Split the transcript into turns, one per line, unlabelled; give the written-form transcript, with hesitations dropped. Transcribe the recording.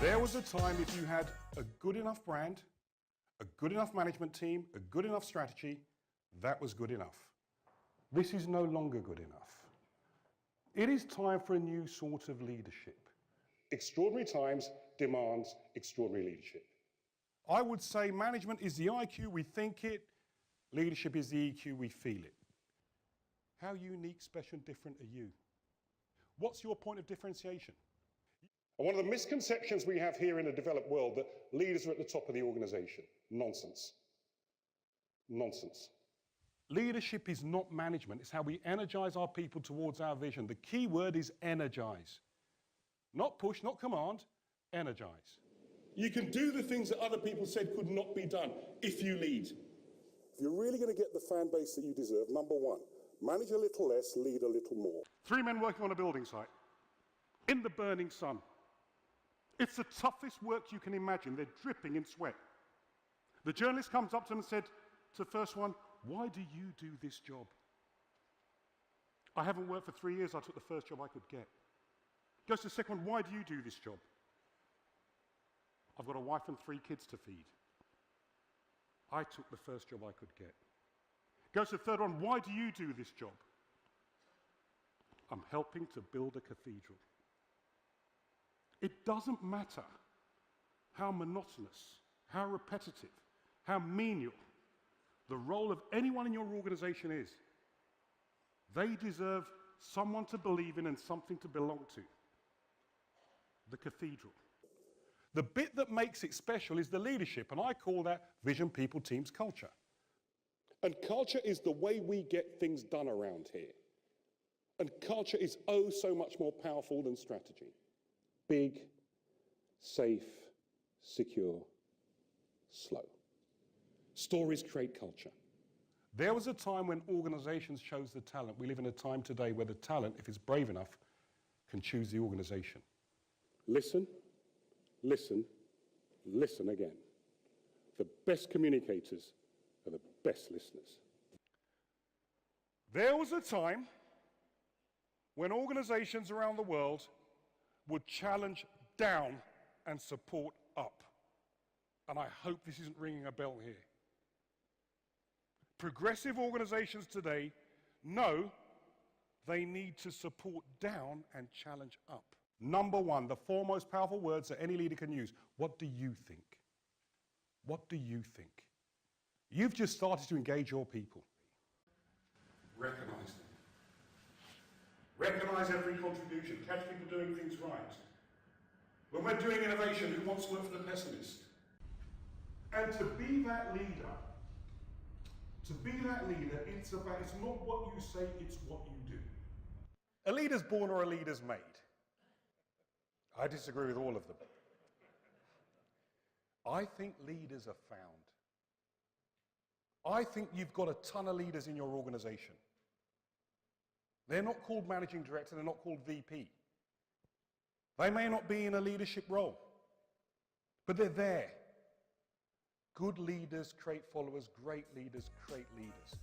There was a time if you had a good enough brand, a good enough management team, a good enough strategy, that was good enough. This is no longer good enough. It is time for a new sort of leadership. Extraordinary times demands extraordinary leadership. I would say management is the IQ, we think it. Leadership is the EQ, we feel it. How unique, special, and different are you? What's your point of differentiation? And one of the misconceptions we have here in the developed world that leaders are at the top of the organization. Nonsense. Nonsense. Leadership is not management. It's how we energize our people towards our vision. The key word is energize. Not push, not command, energize. You can do the things that other people said could not be done if you lead.
If you're really going to get the fan base that you deserve, number one, manage a little less, lead a little more.
3 men working on a building site in the burning sun. It's the toughest work you can imagine. They're dripping in sweat. The journalist comes up to them and said to the first one, "Why do you do this job?" "I haven't worked for 3 years. I took the first job I could get." Goes to the second one, "Why do you do this job?" "I've got a wife and 3 kids to feed. I took the first job I could get." Goes to the third one, "Why do you do this job?" "I'm helping to build a cathedral." It doesn't matter how monotonous, how repetitive, how menial the role of anyone in your organization is. They deserve someone to believe in and something to belong to. The cathedral. The bit that makes it special is the leadership, and I call that vision, people, teams, culture. And culture is the way we get things done around here. And culture is oh so much more powerful than strategy. Big, safe, secure, slow. Stories create culture. There was a time when organizations chose the talent. We live in a time today where the talent, if it's brave enough, can choose the organization. Listen, listen, listen again. The best communicators are the best listeners. There was a time when organizations around the world would challenge down and support up. And I hope this isn't ringing a bell here. Progressive organizations today know they need to support down and challenge up. Number one, the 4 most powerful words that any leader can use. What do you think? What do you think? You've just started to engage your people. Recognize them. Recognize every contribution, catch people doing things right. When we're doing innovation, who wants to work for the pessimist? And to be that leader, it's not what you say, it's what you do. A leader's born or a leader's made. I disagree with all of them. I think leaders are found. I think you've got a ton of leaders in your organization. They're not called managing director, they're not called VP. They may not be in a leadership role, but they're there. Good leaders create followers, great leaders create leaders.